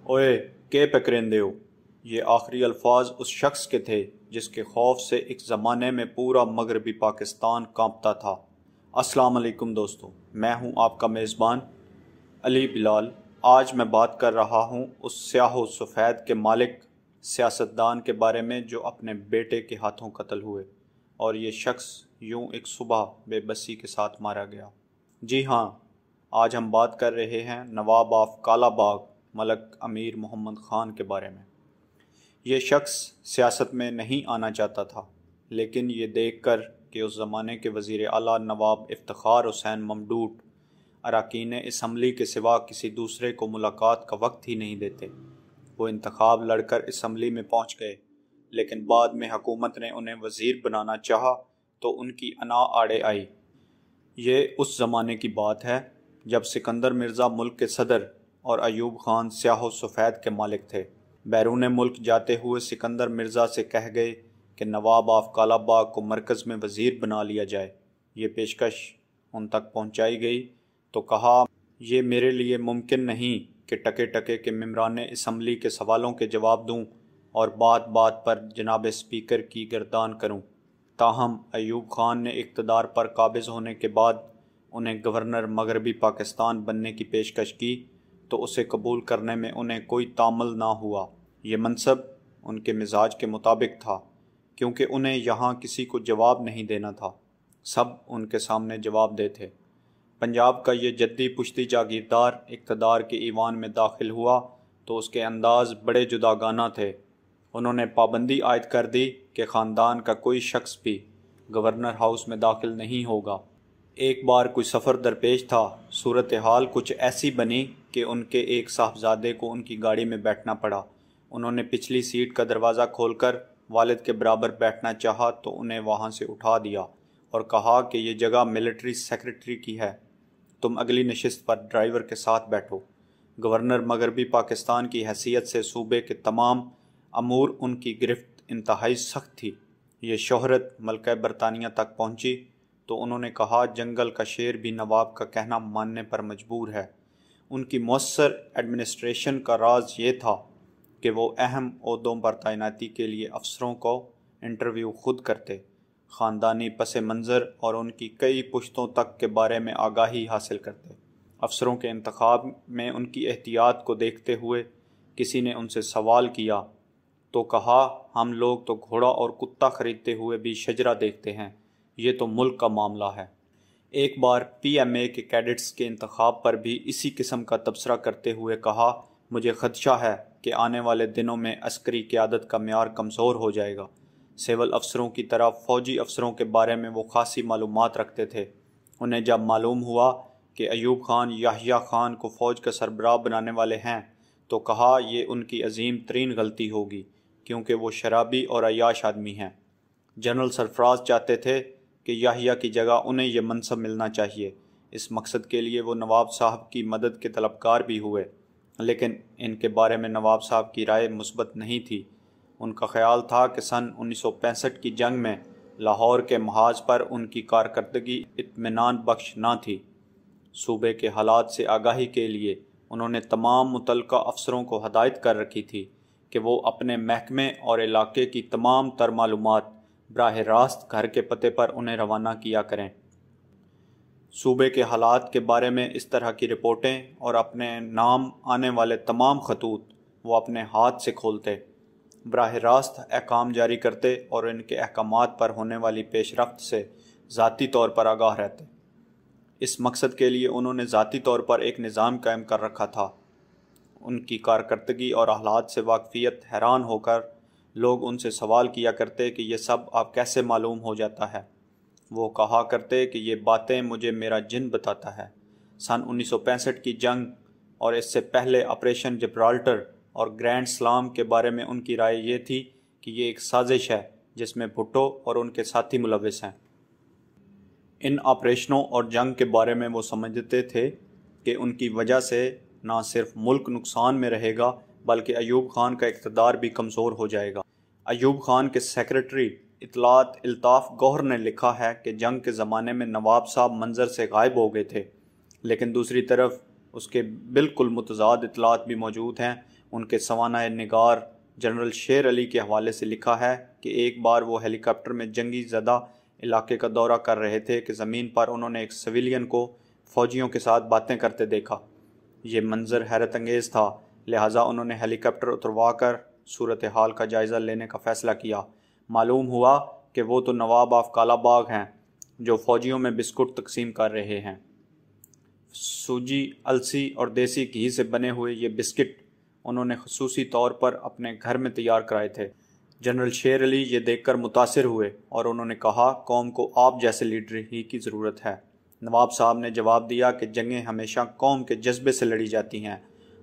اوئے کے پکرندے ہو، یہ آخری الفاظ اس شخص کے تھے جس کے خوف سے ایک زمانے میں پورا مغربی پاکستان کانپتا تھا۔ السلام علیکم دوستو، میں ہوں آپ کا میزبان علی بلال۔ آج میں بات کر رہا ہوں اس سیاہ و سفید کے مالک سیاستدان کے بارے میں جو اپنے بیٹے کے ہاتھوں قتل ہوئے، اور یہ شخص یوں ایک صبح بے بسی کے ساتھ مارا گیا۔ جی ہاں، آج ہم بات کر رہے ہیں نواب آف کالا باغ ملک امیر محمد خان کے بارے میں۔ یہ شخص سیاست میں نہیں آنا چاہتا تھا، لیکن یہ دیکھ کر کہ اس زمانے کے وزیر اعلیٰ نواب افتخار حسین ممدوٹ اراکین اسمبلی کے سوا کسی دوسرے کو ملاقات کا وقت ہی نہیں دیتے، وہ انتخاب لڑ کر اسمبلی میں پہنچ گئے، لیکن بعد میں حکومت نے انہیں وزیر بنانا چاہا تو ان کی انا آڑے آئی۔ یہ اس زمانے کی بات ہے جب سکندر مرزا ملک کے صدر اور ایوب خان سیاہ و سفید کے مالک تھے۔ بیرون ملک جاتے ہوئے سکندر مرزا سے کہہ گئے کہ نواب آف کالا باغ کو مرکز میں وزیر بنا لیا جائے۔ یہ پیشکش ان تک پہنچائی گئی تو کہا، یہ میرے لیے ممکن نہیں کہ ٹکے ٹکے کے ممبران اسمبلی کے سوالوں کے جواب دوں اور بات بات پر جناب اسپیکر کی گردان کروں۔ تاہم ایوب خان نے اقتدار پر قابض ہونے کے بعد انہیں گورنر مغربی پاکستان بننے کی پیشکش کی تو اسے قبول کرنے میں انہیں کوئی تامل نہ ہوا۔ یہ منصب ان کے مزاج کے مطابق تھا، کیونکہ انہیں یہاں کسی کو جواب نہیں دینا تھا، سب ان کے سامنے جواب دہ تھے۔ پنجاب کا یہ جدی پشتی جاگیردار اقتدار کے ایوان میں داخل ہوا تو اس کے انداز بڑے جداگانہ تھے۔ انہوں نے پابندی عائد کر دی کہ خاندان کا کوئی شخص بھی گورنر ہاؤس میں داخل نہیں ہوگا۔ ایک بار کوئی سفر درپیش تھا، صورتحال کچھ ایسی بنی کہ ان کے ایک صاحبزادے کو ان کی گاڑی میں بیٹھنا پڑا۔ انہوں نے پچھلی سیٹ کا دروازہ کھول کر والد کے برابر بیٹھنا چاہا تو انہیں وہاں سے اٹھا دیا اور کہا کہ یہ جگہ ملٹری سیکرٹری کی ہے، تم اگلی نشست پر ڈرائیور کے ساتھ بیٹھو۔ گورنر مغربی پاکستان کی حیثیت سے صوبے کے تمام امور ان کی گرفت انتہائی سخت تھی۔ یہ شہرت ملکہ برطانیہ تک پہنچی تو انہوں نے کہا، جنگل کا شیر بھی نواب کا کہنا ماننے پر مجبور ہے۔ ان کی مؤثر ایڈمنسٹریشن کا راز یہ تھا کہ وہ اہم عہدوں پر تعیناتی کے لیے افسروں کو انٹرویو خود کرتے، خاندانی پس منظر اور ان کی کئی پشتوں تک کے بارے میں آگاہی حاصل کرتے۔ افسروں کے انتخاب میں ان کی احتیاط کو دیکھتے ہوئے کسی نے ان سے سوال کیا تو کہا، ہم لوگ تو گھوڑا اور کتا خریدتے ہوئے بھی شجرہ دیکھتے ہیں، یہ تو ملک کا معاملہ ہے۔ ایک بار پی ایم اے کے کیڈٹس کے انتخاب پر بھی اسی قسم کا تبصرہ کرتے ہوئے کہا، مجھے خدشہ ہے کہ آنے والے دنوں میں عسکری قیادت کا معیار کمزور ہو جائے گا۔ سول افسروں کی طرح فوجی افسروں کے بارے میں وہ خاصی معلومات رکھتے تھے۔ انہیں جب معلوم ہوا کہ ایوب خان یحییٰ خان کو فوج کا سربراہ بنانے والے ہیں تو کہا، یہ ان کی عظیم ترین غلطی ہوگی کیونکہ وہ شرابی اور عیاش آدمی ہیں۔ جنرل سرفراز چاہتے تھے کہ یحییٰ کی جگہ انہیں یہ منصب ملنا چاہیے۔ اس مقصد کے لیے وہ نواب صاحب کی مدد کے طلبگار بھی ہوئے، لیکن ان کے بارے میں نواب صاحب کی رائے مثبت نہیں تھی۔ ان کا خیال تھا کہ سن 1965 کی جنگ میں لاہور کے محاذ پر ان کی کارکردگی اطمینان بخش نہ تھی۔ صوبے کے حالات سے آگاہی کے لیے انہوں نے تمام متعلقہ افسروں کو ہدایت کر رکھی تھی کہ وہ اپنے محکمے اور علاقے کی تمام تر معلومات براہ راست گھر کے پتے پر انہیں روانہ کیا کریں۔ صوبے کے حالات کے بارے میں اس طرح کی رپورٹیں اور اپنے نام آنے والے تمام خطوط وہ اپنے ہاتھ سے کھولتے، براہ راست احکام جاری کرتے اور ان کے احکامات پر ہونے والی پیش رفت سے ذاتی طور پر آگاہ رہتے۔ اس مقصد کے لیے انہوں نے ذاتی طور پر ایک نظام قائم کر رکھا تھا۔ ان کی کارکردگی اور حالات سے واقفیت حیران ہو کر لوگ ان سے سوال کیا کرتے کہ یہ سب آپ کیسے معلوم ہو جاتا ہے؟ وہ کہا کرتے کہ یہ باتیں مجھے میرا جن بتاتا ہے۔ سن 1965 کی جنگ اور اس سے پہلے آپریشن جبرالٹر اور گرینڈ سلام کے بارے میں ان کی رائے یہ تھی کہ یہ ایک سازش ہے جس میں بھٹو اور ان کے ساتھی ملوث ہیں۔ ان آپریشنوں اور جنگ کے بارے میں وہ سمجھتے تھے کہ ان کی وجہ سے نہ صرف ملک نقصان میں رہے گا بلکہ ایوب خان کا اقتدار بھی کمزور ہو جائے گا۔ ایوب خان کے سیکرٹری اطلاعات الطاف گوہر نے لکھا ہے کہ جنگ کے زمانے میں نواب صاحب منظر سے غائب ہو گئے تھے، لیکن دوسری طرف اس کے بالکل متضاد اطلاعات بھی موجود ہیں۔ ان کے سوانح نگار جنرل شیر علی کے حوالے سے لکھا ہے کہ ایک بار وہ ہیلی کاپٹر میں جنگی زدہ علاقے کا دورہ کر رہے تھے کہ زمین پر انہوں نے ایک سویلین کو فوجیوں کے ساتھ باتیں کرتے دیکھا۔ یہ منظر حیرت انگیز تھا، لہٰذا انہوں نے ہیلی کاپٹر اتروا کر صورتحال کا جائزہ لینے کا فیصلہ کیا۔ معلوم ہوا کہ وہ تو نواب آف کالا باغ ہیں جو فوجیوں میں بسکٹ تقسیم کر رہے ہیں۔ سوجی، السی اور دیسی گھی سے بنے ہوئے یہ بسکٹ انہوں نے خصوصی طور پر اپنے گھر میں تیار کرائے تھے۔ جنرل شیر علی یہ دیکھ کر متاثر ہوئے اور انہوں نے کہا، قوم کو آپ جیسے لیڈر ہی کی ضرورت ہے۔ نواب صاحب نے جواب دیا کہ جنگیں ہمیشہ قوم کے جذبے سے لڑی جاتی ہیں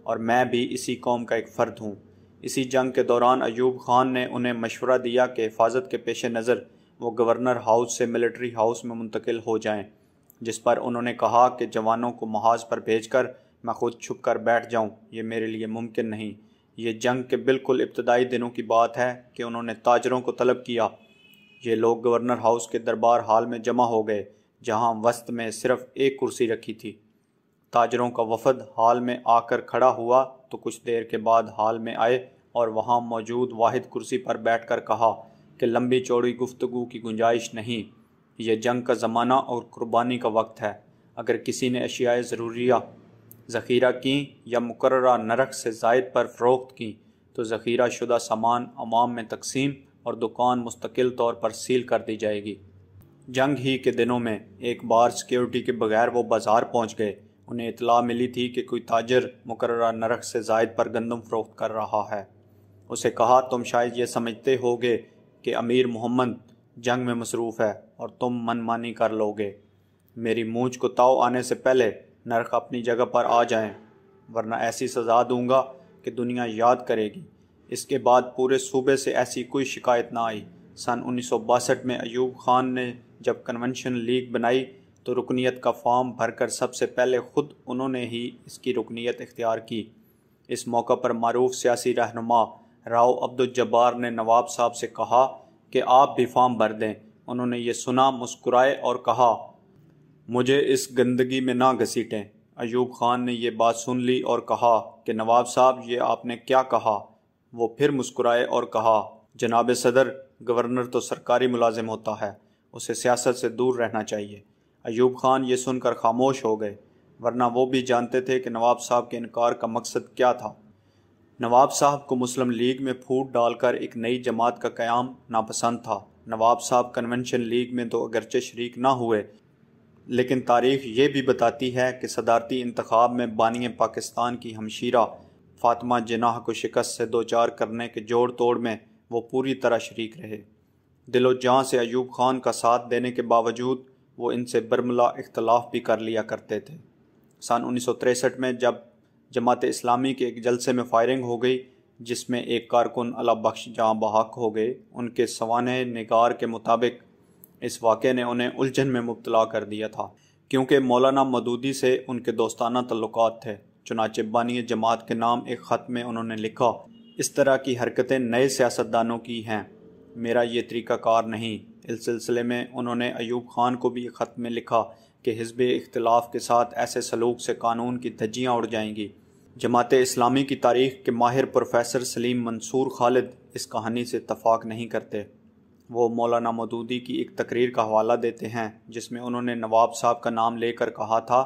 اور میں بھی اسی قوم کا ایک فرد ہوں۔ اسی جنگ کے دوران ایوب خان نے انہیں مشورہ دیا کہ حفاظت کے پیش نظر وہ گورنر ہاؤس سے ملٹری ہاؤس میں منتقل ہو جائیں، جس پر انہوں نے کہا کہ جوانوں کو محاذ پر بھیج کر میں خود چھپ کر بیٹھ جاؤں، یہ میرے لیے ممکن نہیں۔ یہ جنگ کے بالکل ابتدائی دنوں کی بات ہے کہ انہوں نے تاجروں کو طلب کیا۔ یہ لوگ گورنر ہاؤس کے دربار ہال میں جمع ہو گئے، جہاں وسط میں صرف ایک کرسی رکھی تھی۔ تاجروں کا وفد ہال میں آ کر کھڑا ہوا تو کچھ دیر کے بعد ہال میں آئے اور وہاں موجود واحد کرسی پر بیٹھ کر کہا کہ لمبی چوڑی گفتگو کی گنجائش نہیں، یہ جنگ کا زمانہ اور قربانی کا وقت ہے۔ اگر کسی نے اشیاء ضروریہ ذخیرہ کیں یا مقررہ نرخ سے زائد پر فروخت کیں تو ذخیرہ شدہ سامان عوام میں تقسیم اور دکان مستقل طور پر سیل کر دی جائے گی۔ جنگ ہی کے دنوں میں ایک بار سیکیورٹی کے بغیر وہ بازار پہنچ گئے۔ انہیں اطلاع ملی تھی کہ کوئی تاجر مقررہ نرخ سے زائد پر گندم فروخت کر رہا ہے۔ اسے کہا، تم شاید یہ سمجھتے ہوگے کہ امیر محمد جنگ میں مصروف ہے اور تم من مانی کر لوگے۔ میری مونچھ کو تاؤ آنے سے پہلے نرخ اپنی جگہ پر آ جائیں، ورنہ ایسی سزا دوں گا کہ دنیا یاد کرے گی۔ اس کے بعد پورے صوبے سے ایسی کوئی شکایت نہ آئی۔ سن 1962 میں ایوب خان نے جب کنونشن لیگ بنائی تو رکنیت کا فارم بھر کر سب سے پہلے خود انہوں نے ہی اس کی رکنیت اختیار کی۔ اس موقع پر معروف سیاسی رہنما راؤ عبدالجبار نے نواب صاحب سے کہا کہ آپ بھی فارم بھر دیں۔ انہوں نے یہ سنا، مسکرائے اور کہا، مجھے اس گندگی میں نہ گھسیٹیں۔ ایوب خان نے یہ بات سن لی اور کہا کہ نواب صاحب یہ آپ نے کیا کہا؟ وہ پھر مسکرائے اور کہا، جناب صدر، گورنر تو سرکاری ملازم ہوتا ہے، اسے سیاست سے دور رہنا چاہیے۔ ایوب خان یہ سن کر خاموش ہو گئے، ورنہ وہ بھی جانتے تھے کہ نواب صاحب کے انکار کا مقصد کیا تھا۔ نواب صاحب کو مسلم لیگ میں پھوٹ ڈال کر ایک نئی جماعت کا قیام ناپسند تھا۔ نواب صاحب کنونشن لیگ میں تو اگرچہ شریک نہ ہوئے، لیکن تاریخ یہ بھی بتاتی ہے کہ صدارتی انتخاب میں بانی پاکستان کی ہمشیرہ فاطمہ جناح کو شکست سے دوچار کرنے کے جوڑ توڑ میں وہ پوری طرح شریک رہے۔ دل و جاں سے ایوب خان کا ساتھ دینے کے باوجود وہ ان سے برملا اختلاف بھی کر لیا کرتے تھے۔ سن 1963 میں جب جماعت اسلامی کے ایک جلسے میں فائرنگ ہو گئی جس میں ایک کارکن اللہ بخش جاں بحق ہو گئے، ان کے سوانح نگار کے مطابق اس واقعے نے انہیں الجھن میں مبتلا کر دیا تھا، کیونکہ مولانا مودودی سے ان کے دوستانہ تعلقات تھے۔ چنانچہ بانی جماعت کے نام ایک خط میں انہوں نے لکھا، اس طرح کی حرکتیں نئے سیاستدانوں کی ہیں، میرا یہ طریقہ کار نہیں۔ اس سلسلے میں انہوں نے ایوب خان کو بھی ایک خط میں لکھا کہ حزب اختلاف کے ساتھ ایسے سلوک سے قانون کی دھجیاں اڑ جائیں گی۔ جماعت اسلامی کی تاریخ کے ماہر پروفیسر سلیم منصور خالد اس کہانی سے اتفاق نہیں کرتے۔ وہ مولانا مودودی کی ایک تقریر کا حوالہ دیتے ہیں جس میں انہوں نے نواب صاحب کا نام لے کر کہا تھا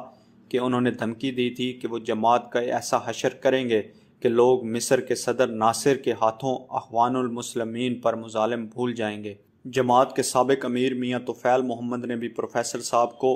کہ انہوں نے دھمکی دی تھی کہ وہ جماعت کا ایسا حشر کریں گے کہ لوگ مصر کے صدر ناصر کے ہاتھوں اخوان المسلمین پر مظالم بھول جائیں گے۔ جماعت کے سابق امیر میاں طفیل محمد نے بھی پروفیسر صاحب کو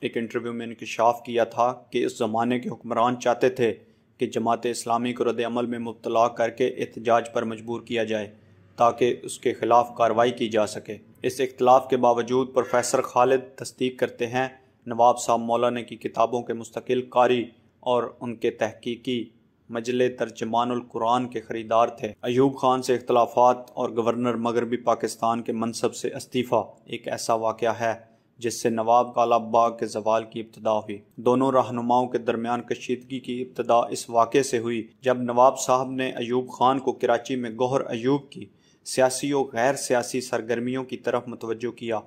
ایک انٹرویو میں انکشاف کیا تھا کہ اس زمانے کے حکمران چاہتے تھے کہ جماعت اسلامی کو رد عمل میں مبتلا کر کے احتجاج پر مجبور کیا جائے تاکہ اس کے خلاف کارروائی کی جا سکے۔ اس اختلاف کے باوجود پروفیسر خالد تصدیق کرتے ہیں، نواب صاحب مولانا کی کتابوں کے مستقل قاری اور ان کے تحقیقی مجلے ترجمان القرآن کے خریدار تھے۔ ایوب خان سے اختلافات اور گورنر مغربی پاکستان کے منصب سے استعفیٰ ایک ایسا واقعہ ہے جس سے نواب کالا باغ کے زوال کی ابتدا ہوئی۔ دونوں رہنماؤں کے درمیان کشیدگی کی ابتدا اس واقعے سے ہوئی جب نواب صاحب نے ایوب خان کو کراچی میں گوہر ایوب کی سیاسی و غیر سیاسی سرگرمیوں کی طرف متوجہ کیا،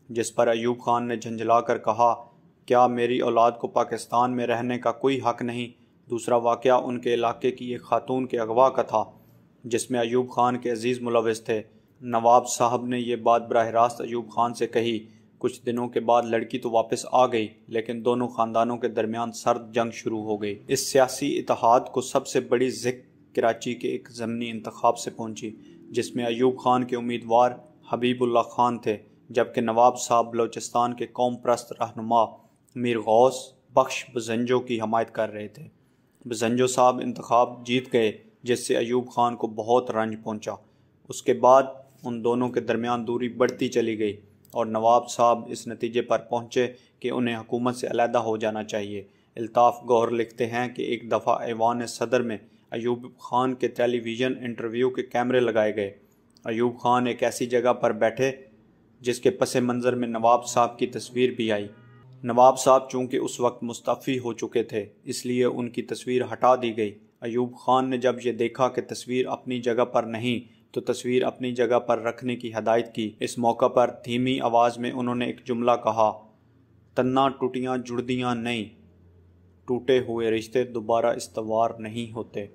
جس پر ایوب خان نے جھنجھلا کر کہا کیا میری اولاد کو پاکستان میں رہنے کا کوئی حق نہیں؟ دوسرا واقعہ ان کے علاقے کی ایک خاتون کے اغوا کا تھا جس میں ایوب خان کے عزیز ملوث تھے۔ نواب صاحب نے یہ بات براہ راست ایوب خان سے کہی۔ کچھ دنوں کے بعد لڑکی تو واپس آ گئی، لیکن دونوں خاندانوں کے درمیان سرد جنگ شروع ہو گئی۔ اس سیاسی اتحاد کو سب سے بڑی ذکر کراچی کے ایک ضمنی انتخاب سے پہنچی، جس میں ایوب خان کے امیدوار حبیب اللہ خان تھے، جبکہ نواب صاحب بلوچستان کے قوم پرست رہنما میر غوث بخش بزنجو کی حمایت کر رہے تھے۔ بزنجو صاحب انتخاب جیت گئے، جس سے ایوب خان کو بہت رنج پہنچا۔ اس کے بعد ان دونوں کے درمیان دوری بڑھتی چلی گئی اور نواب صاحب اس نتیجے پر پہنچے کہ انہیں حکومت سے علیحدہ ہو جانا چاہیے۔ الطاف گوہر لکھتے ہیں کہ ایک دفعہ ایوان صدر میں ایوب خان کے ٹیلی ویژن انٹرویو کے کیمرے لگائے گئے۔ ایوب خان ایک ایسی جگہ پر بیٹھے جس کے پس منظر میں نواب صاحب کی تصویر بھی آئی۔ نواب صاحب چونکہ اس وقت مستعفی ہو چکے تھے، اس لیے ان کی تصویر ہٹا دی گئی۔ ایوب خان نے جب یہ دیکھا کہ تصویر اپنی جگہ پر نہیں تو تصویر اپنی جگہ پر رکھنے کی ہدایت کی۔ اس موقع پر دھیمی آواز میں انہوں نے ایک جملہ کہا، تنّا ٹوٹیاں جڑدیاں نہیں، ٹوٹے ہوئے رشتے دوبارہ استوار نہیں ہوتے۔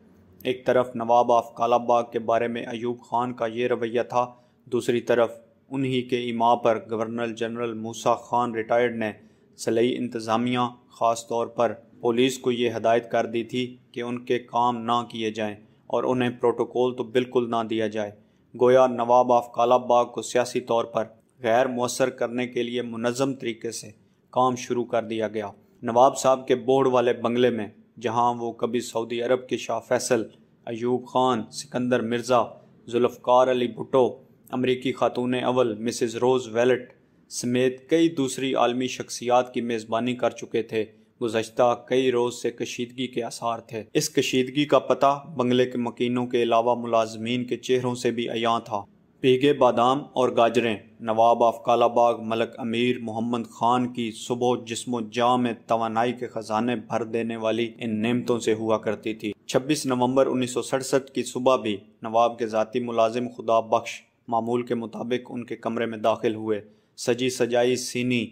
ایک طرف نواب آف کالا باغ کے بارے میں ایوب خان کا یہ رویہ تھا، دوسری طرف انہی کے ایما پر گورنر جنرل موسیٰ خان ریٹائرڈ نے صلیحی انتظامیہ، خاص طور پر پولیس کو یہ ہدایت کر دی تھی کہ ان کے کام نہ کیے جائیں اور انہیں پروٹوکول تو بالکل نہ دیا جائے۔ گویا نواب آف کالا باغ کو سیاسی طور پر غیر مؤثر کرنے کے لیے منظم طریقے سے کام شروع کر دیا گیا۔ نواب صاحب کے بورڈ والے بنگلے میں، جہاں وہ کبھی سعودی عرب کے شاہ فیصل، ایوب خان، سکندر مرزا، ذوالفقار علی بھٹو، امریکی خاتون اول مسز روز ویلٹ سمیت کئی دوسری عالمی شخصیات کی میزبانی کر چکے تھے، گزشتہ کئی روز سے کشیدگی کے آثار تھے۔ اس کشیدگی کا پتہ بنگلے کے مکینوں کے علاوہ ملازمین کے چہروں سے بھی عیاں تھا۔ بھیگے بادام اور گاجریں نواب آف کالا باغ ملک امیر محمد خان کی صبح جسم و جاں میں توانائی کے خزانے بھر دینے والی ان نعمتوں سے ہوا کرتی تھی۔ 26 نومبر 1967 کی صبح بھی نواب کے ذاتی ملازم خدا بخش معمول کے مطابق ان کے کمرے میں داخل ہوئے۔ سجی سجائی سینی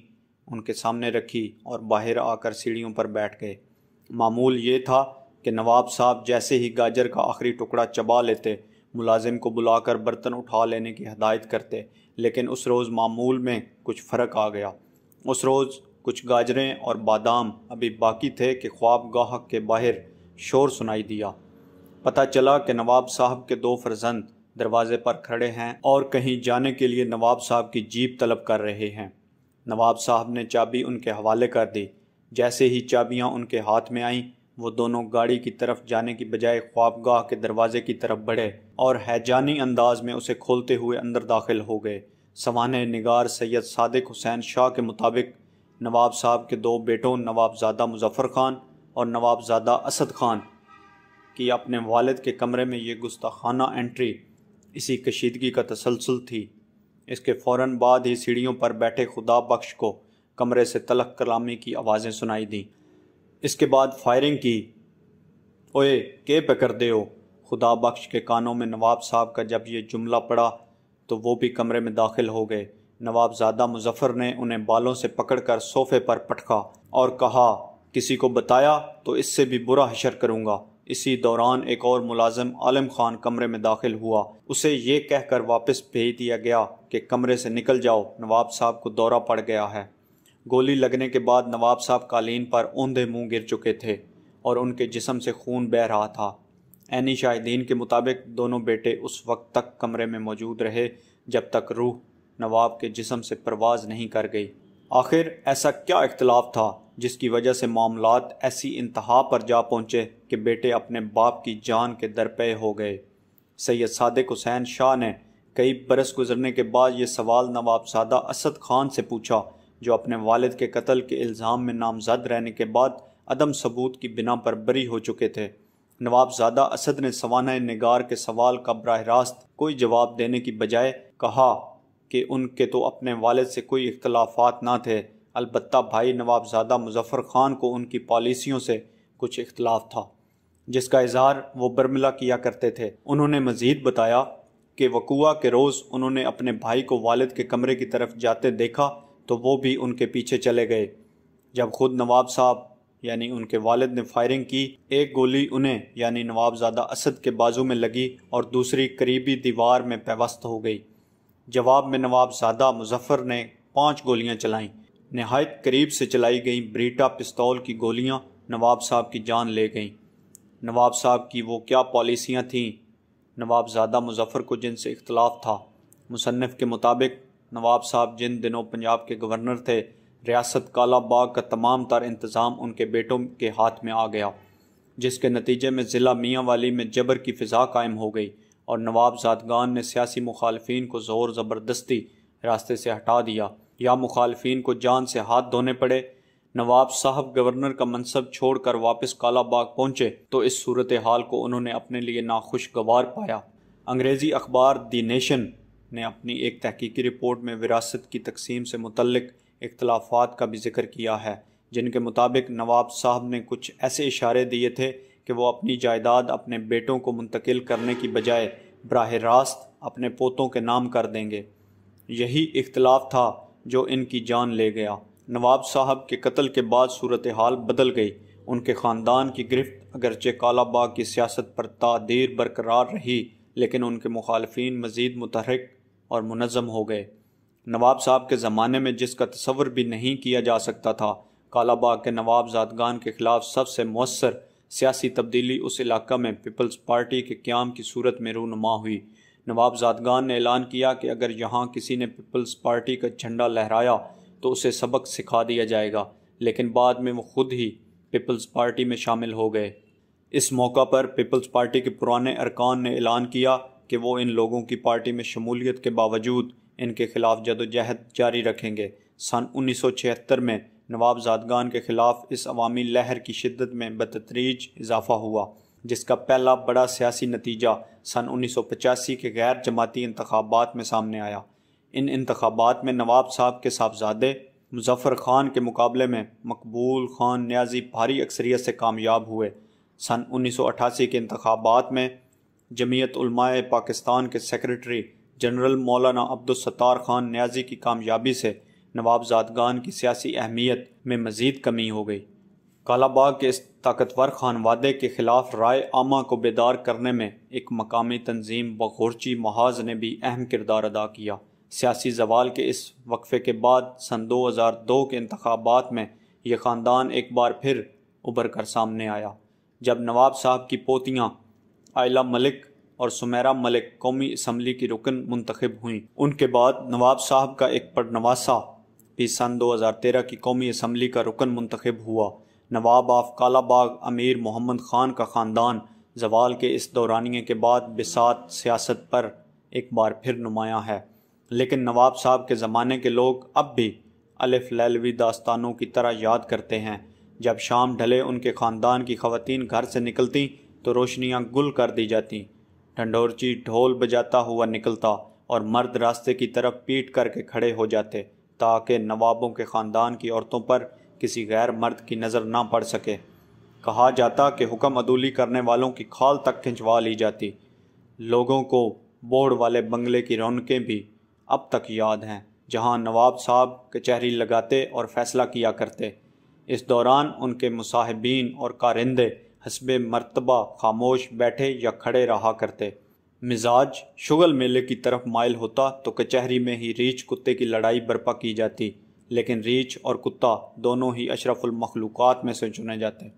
ان کے سامنے رکھی اور باہر آ کر سیڑھیوں پر بیٹھ گئے۔ معمول یہ تھا کہ نواب صاحب جیسے ہی گاجر کا آخری ٹکڑا چبا لیتے، ملازم کو بلا کر برتن اٹھا لینے کی ہدایت کرتے، لیکن اس روز معمول میں کچھ فرق آ گیا۔ اس روز کچھ گاجریں اور بادام ابھی باقی تھے کہ خواب گاہ کے باہر شور سنائی دیا۔ پتہ چلا کہ نواب صاحب کے 2 فرزند دروازے پر کھڑے ہیں اور کہیں جانے کے لیے نواب صاحب کی جیپ طلب کر رہے ہیں۔ نواب صاحب نے چابی ان کے حوالے کر دی۔ جیسے ہی چابیاں ان کے ہاتھ میں آئیں، وہ دونوں گاڑی کی طرف جانے کی بجائے خوابگاہ کے دروازے کی طرف بڑھے اور ہیجانی انداز میں اسے کھولتے ہوئے اندر داخل ہو گئے۔ سوانح نگار سید صادق حسین شاہ کے مطابق نواب صاحب کے 2 بیٹوں نواب زادہ مظفر خان اور نواب زادہ اسد خان کی اپنے والد کے کمرے میں یہ گستاخانہ انٹری اسی کشیدگی کا تسلسل تھی۔ اس کے فوراً بعد ہی سیڑھیوں پر بیٹھے خدا بخش کو کمرے سے تلخ کلامی کی آوازیں سنائی دیں۔ اس کے بعد فائرنگ کی۔ اوئے کے پکر دے ہو؟ خدا بخش کے کانوں میں نواب صاحب کا جب یہ جملہ پڑا تو وہ بھی کمرے میں داخل ہو گئے۔ نواب زادہ مظفر نے انہیں بالوں سے پکڑ کر صوفے پر پٹکا اور کہا، کسی کو بتایا تو اس سے بھی برا حشر کروں گا۔ اسی دوران ایک اور ملازم عالم خان کمرے میں داخل ہوا۔ اسے یہ کہہ کر واپس بھیج دیا گیا کہ کمرے سے نکل جاؤ، نواب صاحب کو دورہ پڑ گیا ہے۔ گولی لگنے کے بعد نواب صاحب قالین پر اوندھے منہ گر چکے تھے اور ان کے جسم سے خون بہہ رہا تھا۔ عینی شاہدین کے مطابق دونوں بیٹے اس وقت تک کمرے میں موجود رہے جب تک روح نواب کے جسم سے پرواز نہیں کر گئی۔ آخر ایسا کیا اختلاف تھا جس کی وجہ سے معاملات ایسی انتہا پر جا پہنچے کہ بیٹے اپنے باپ کی جان کے درپے ہو گئے؟ سید صادق حسین شاہ نے کئی برس گزرنے کے بعد یہ سوال نواب زادہ اسد خان سے پوچھا، جو اپنے والد کے قتل کے الزام میں نامزد رہنے کے بعد عدم ثبوت کی بنا پر بری ہو چکے تھے۔ نواب زادہ اسد نے سوانح نگار کے سوال کا براہ راست کوئی جواب دینے کی بجائے کہا کہ ان کے تو اپنے والد سے کوئی اختلافات نہ تھے، البتہ بھائی نواب زادہ مظفر خان کو ان کی پالیسیوں سے کچھ اختلاف تھا، جس کا اظہار وہ برملا کیا کرتے تھے۔ انہوں نے مزید بتایا کہ وقوعہ کے روز انہوں نے اپنے بھائی کو والد کے کمرے کی طرف جاتے دیکھا تو وہ بھی ان کے پیچھے چلے گئے۔ جب خود نواب صاحب یعنی ان کے والد نے فائرنگ کی، ایک گولی انہیں یعنی نوابزادہ اسد کے بازو میں لگی اور دوسری قریبی دیوار میں پیوست ہو گئی۔ جواب میں نوابزادہ مظفر نے 5 گولیاں چلائیں۔ نہایت قریب سے چلائی گئیں بریٹا پستول کی گولیاں نواب صاحب کی جان لے گئیں۔ نواب صاحب کی وہ کیا پالیسیاں تھیں؟ نوابزادہ مظفر کو جن سے اختلاف تھا۔ مصنف کے مطابق نواب صاحب جن دنوں پنجاب کے گورنر تھے، ریاست کالا باغ کا تمام تر انتظام ان کے بیٹوں کے ہاتھ میں آ گیا، جس کے نتیجے میں ضلع میاں والی میں جبر کی فضا قائم ہو گئی اور نواب زادگان نے سیاسی مخالفین کو زور زبردستی راستے سے ہٹا دیا یا مخالفین کو جان سے ہاتھ دھونے پڑے۔ نواب صاحب گورنر کا منصب چھوڑ کر واپس کالا باغ پہنچے تو اس صورتحال کو انہوں نے اپنے لیے ناخوشگوار پایا۔ انگریزی اخبار دی نیشن نے اپنی ایک تحقیقی رپورٹ میں وراثت کی تقسیم سے متعلق اختلافات کا بھی ذکر کیا ہے، جن کے مطابق نواب صاحب نے کچھ ایسے اشارے دیے تھے کہ وہ اپنی جائیداد اپنے بیٹوں کو منتقل کرنے کی بجائے براہ راست اپنے پوتوں کے نام کر دیں گے۔ یہی اختلاف تھا جو ان کی جان لے گیا۔ نواب صاحب کے قتل کے بعد صورتحال بدل گئی۔ ان کے خاندان کی گرفت اگرچہ کالا باغ کی سیاست پر تعدیر برقرار رہی، لیکن ان کے مخالفین مزید متحرک اور منظم ہو گئے۔ نواب صاحب کے زمانے میں جس کا تصور بھی نہیں کیا جا سکتا تھا، کالا باغ کے نواب زادگان کے خلاف سب سے مؤثر سیاسی تبدیلی اس علاقہ میں پیپلز پارٹی کے قیام کی صورت میں رونما ہوئی۔ نواب زادگان نے اعلان کیا کہ اگر یہاں کسی نے پیپلز پارٹی کا جھنڈا لہرایا تو اسے سبق سکھا دیا جائے گا، لیکن بعد میں وہ خود ہی پیپلز پارٹی میں شامل ہو گئے۔ اس موقع پر پیپلز پارٹی کے پرانے ارکان نے اعلان کیا کہ وہ ان لوگوں کی پارٹی میں شمولیت کے باوجود ان کے خلاف جدوجہد جاری رکھیں گے۔ سن 1976 میں نواب زادگان کے خلاف اس عوامی لہر کی شدت میں بتدریج اضافہ ہوا، جس کا پہلا بڑا سیاسی نتیجہ سن 1985 کے غیر جماعتی انتخابات میں سامنے آیا۔ ان انتخابات میں نواب صاحب کے صاحبزادے مظفر خان کے مقابلے میں مقبول خان نیازی بھاری اکثریت سے کامیاب ہوئے۔ سن 1988 کے انتخابات میں جمعیت علماء پاکستان کے سیکریٹری جنرل مولانا عبدالستار خان نیازی کی کامیابی سے نواب زادگان کی سیاسی اہمیت میں مزید کمی ہو گئی۔ کالا باغ کے اس طاقتور خانوادے کے خلاف رائے عامہ کو بیدار کرنے میں ایک مقامی تنظیم بغورچی محاذ نے بھی اہم کردار ادا کیا۔ سیاسی زوال کے اس وقفے کے بعد سن 2002 کے انتخابات میں یہ خاندان ایک بار پھر ابھر کر سامنے آیا، جب نواب صاحب کی پوتیاں عائلہ ملک اور سمیرہ ملک قومی اسمبلی کی رکن منتخب ہوئیں۔ ان کے بعد نواب صاحب کا ایک پڑنواسا بھی سن 2013 کی قومی اسمبلی کا رکن منتخب ہوا۔ نواب آف کالا باغ امیر محمد خان کا خاندان زوال کے اس دورانیے کے بعد بساط سیاست پر ایک بار پھر نمایاں ہے، لیکن نواب صاحب کے زمانے کے لوگ اب بھی الف لیلوی داستانوں کی طرح یاد کرتے ہیں۔ جب شام ڈھلے ان کے خاندان کی خواتین گھر سے نکلتیں تو روشنیاں گل کر دی جاتیں، ڈھنڈورچی ڈھول بجاتا ہوا نکلتا اور مرد راستے کی طرف پیٹ کر کے کھڑے ہو جاتے تاکہ نوابوں کے خاندان کی عورتوں پر کسی غیر مرد کی نظر نہ پڑ سکے۔ کہا جاتا کہ حکم عدولی کرنے والوں کی کھال تک کھنچوا لی جاتی۔ لوگوں کو بوڑ والے بنگلے کی رونقیں بھی اب تک یاد ہیں، جہاں نواب صاحب کچہری لگاتے اور فیصلہ کیا کرتے۔ اس دوران ان کے مصاحبین اور کارندے حسب مرتبہ خاموش بیٹھے یا کھڑے رہا کرتے۔ مزاج شغل میلے کی طرف مائل ہوتا تو کچہری میں ہی ریچھ کتے کی لڑائی برپا کی جاتی، لیکن ریچھ اور کتا دونوں ہی اشرف المخلوقات میں سے چنے جاتے۔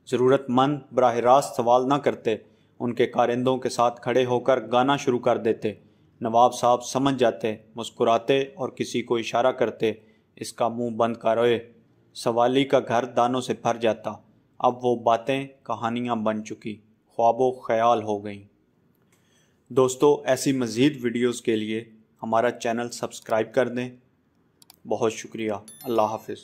ضرورت مند براہ راست سوال نہ کرتے، ان کے کارندوں کے ساتھ کھڑے ہو کر گانا شروع کر دیتے۔ نواب صاحب سمجھ جاتے، مسکراتے اور کسی کو اشارہ کرتے، اس کا منہ بند کروئے۔ سوالی کا گھر دانوں سے بھر جاتا۔ اب وہ باتیں کہانیاں بن چکی، خواب و خیال ہو گئیں۔ دوستو، ایسی مزید ویڈیوز کے لیے ہمارا چینل سبسکرائب کر دیں۔ بہت شکریہ۔ اللہ حافظ۔